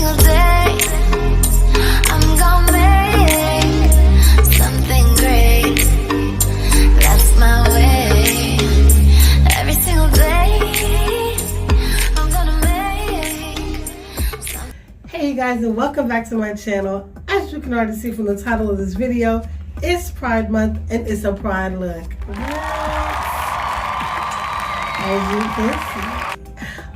single day I'm gonna make something great. That's my way. Every single day I'm gonna make something. Hey guys, and welcome back to my channel. As you can already see from the title of this video, it's Pride Month and it's a Pride look. As you can see.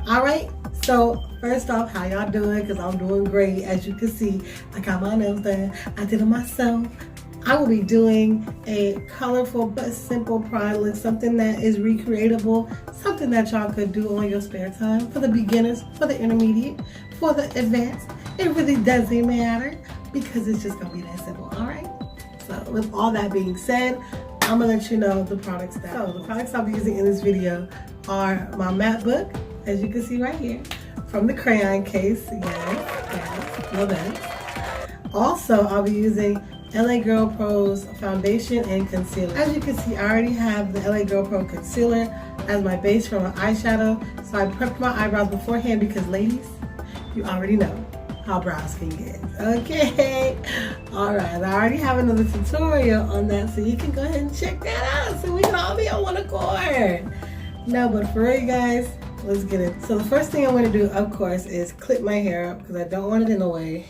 Alright, so first off, how y'all doing? Because I'm doing great. As you can see, I got my nails done. I did it myself. I will be doing a colorful but simple Pride look, something that is recreatable, something that y'all could do on your spare time, for the beginners, for the intermediate, for the advanced. It really doesn't matter because it's just gonna be that simple. Alright, so with all that being said, I'm gonna let you know the products I'll be using in this video are my matte book, as you can see right here, from the crayon case. Yes, love that. Also, I'll be using LA Girl Pro's foundation and concealer. As you can see, I already have the LA Girl Pro concealer as my base for my eyeshadow. So I prepped my eyebrows beforehand because, ladies, you already know how brows can get. Okay, all right. I already have another tutorial on that, so you can go ahead and check that out so we can all be on one accord. No, but for real, guys, let's get it. So the first thing I'm going to do, of course, is clip my hair up because I don't want it in the way.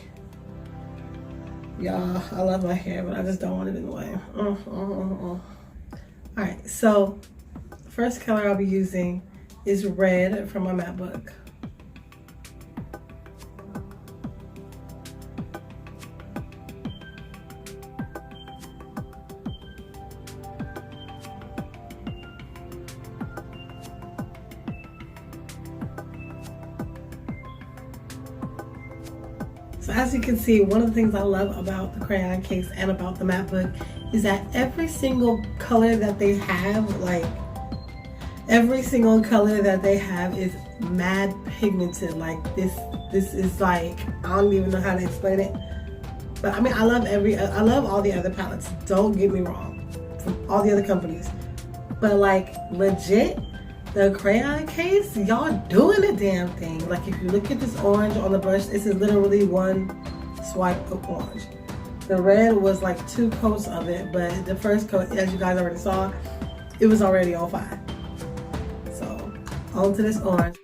Y'all, I love my hair, but I just don't want it in the way. All right, so the first color I'll be using is red from my matte book. So as you can see, one of the things I love about the crayon case and about the matte book is that every single color that they have, is mad pigmented. Like this is like, I don't even know how to explain it. But I mean, I love all the other palettes. Don't get me wrong, from all the other companies. But like legit, the crayon case, y'all doing the damn thing. Like if you look at this orange on the brush, this is literally one swipe of orange. The red was like 2 coats of it, but the first coat, as you guys already saw, it was already on fire. So on to this orange.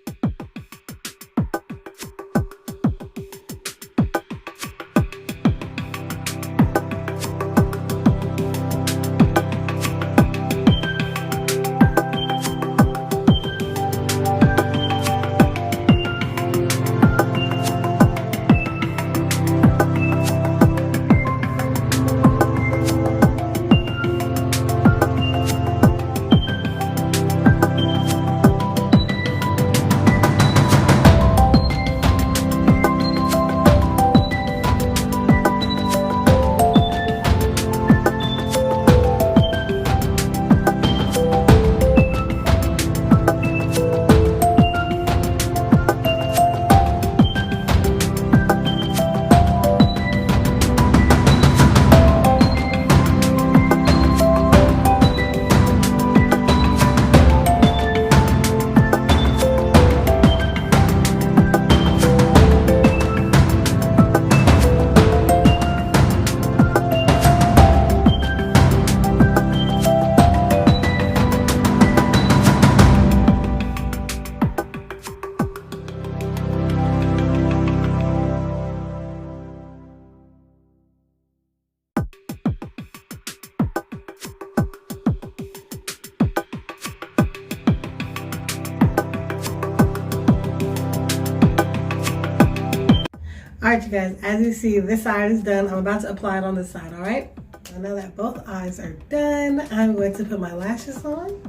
Alright you guys, as you see, this side is done. I'm about to apply it on this side, alright? So now that both eyes are done, I'm going to put my lashes on.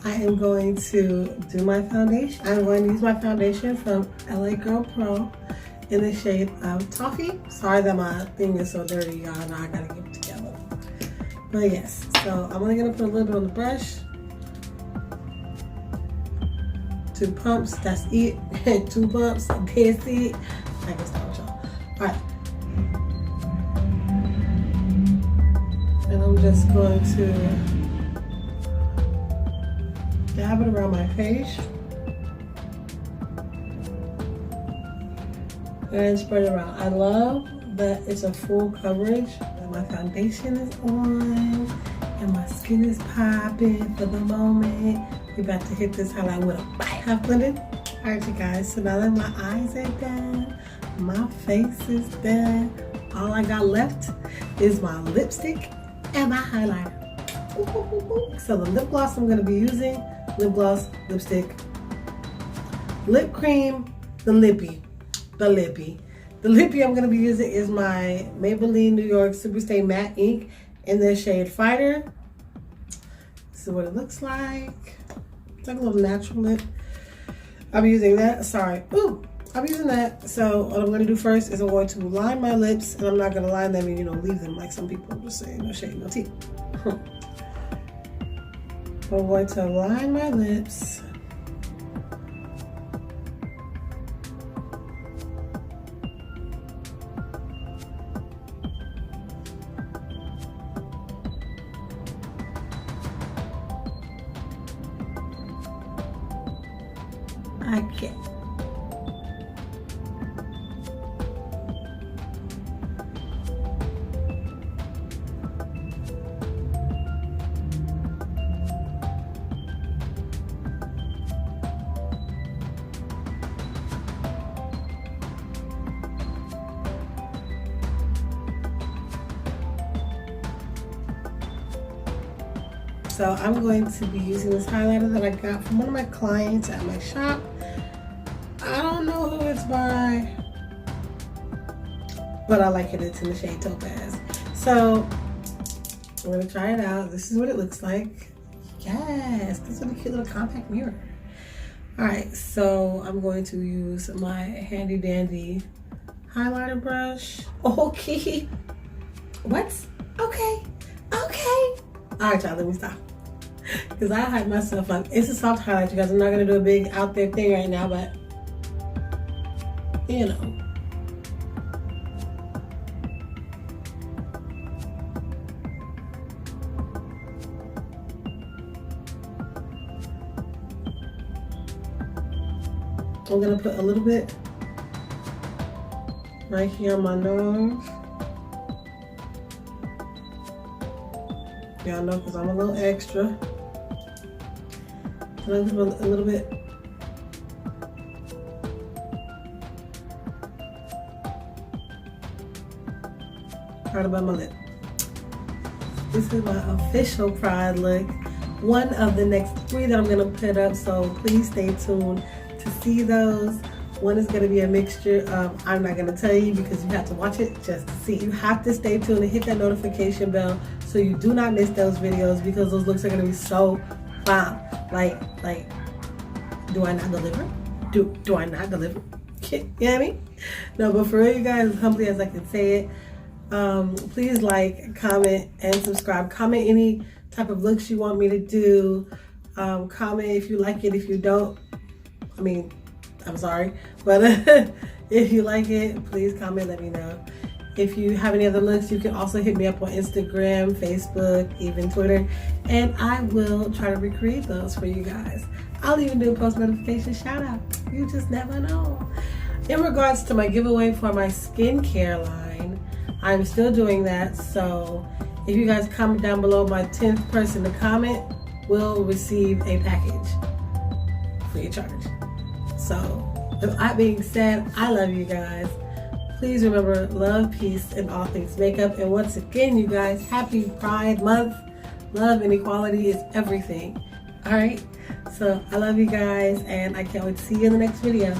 I am going to do my foundation. I'm going to use my foundation from LA Girl Pro in the shade of Toffee. Sorry that my thing is so dirty, y'all. Now I gotta get it together. But yes, so I'm only gonna put a little bit on the brush. 2 pumps, that's it. 2 pumps, that's it. I can stop with y'all. Alright. And I'm just going to dab it around my face. and spread it around. I love that it's a full coverage. My foundation is on and my skin is popping for the moment. We're about to hit this highlight with a half blended. All right, you guys, so now that my eyes are done, my face is done, all I got left is my lipstick and my highlighter. So the lip gloss I'm gonna be using, lip gloss, lipstick, lip cream, the lippy I'm gonna be using is my Maybelline New York Superstay Matte Ink in the shade Fighter. This is what it looks like. It's like a little natural lip. I'll be using that, sorry. Ooh, I'll be using that. So what I'm gonna do first is I'm going to line my lips, and I'm not gonna line them and, you know, leave them like some people just say, no shade, no tea. I'm going to line my lips. Okay. So I'm going to be using this highlighter that I got from one of my clients at my shop. I don't know who it's by, but I like it. It's in the shade Topaz. So I'm gonna try it out. This is what it looks like. Yes, this is a cute little compact mirror. All right, so I'm going to use my handy dandy highlighter brush. Okay. What? Okay. Okay. All right, y'all, let me stop. Because I hype myself up. It's a soft highlight, you guys. I'm not going to do a big out there thing right now, but, you know. I'm going to put a little bit right here on my nose. Y'all know, because I'm a little extra. And I'll just put a little bit right above my lip. This is my official Pride look. One of the next 3 that I'm going to put up, so please stay tuned to see those. One is going to be a mixture of, I'm not going to tell you because you have to watch it just to see. You have to stay tuned and hit that notification bell so you do not miss those videos, because those looks are going to be so bomb. Like, do I not deliver? Do I not deliver? You know what I mean? No, but for real, you guys, as humbly as I can say it, please like, comment, and subscribe. Comment any type of looks you want me to do. Comment if you like it. If you don't, I mean, I'm sorry. But if you like it, please comment, let me know. If you have any other looks, you can also hit me up on Instagram, Facebook, even Twitter, and I will try to recreate those for you guys. I'll even do a post notification shout out. You just never know. In regards to my giveaway for my skincare line, I'm still doing that. So if you guys comment down below, my 10th person to comment will receive a package free of charge. So with that being said, I love you guys. Please remember, love, peace, and all things makeup. And once again, you guys, happy Pride Month. Love and equality is everything. All right? So I love you guys, and I can't wait to see you in the next video.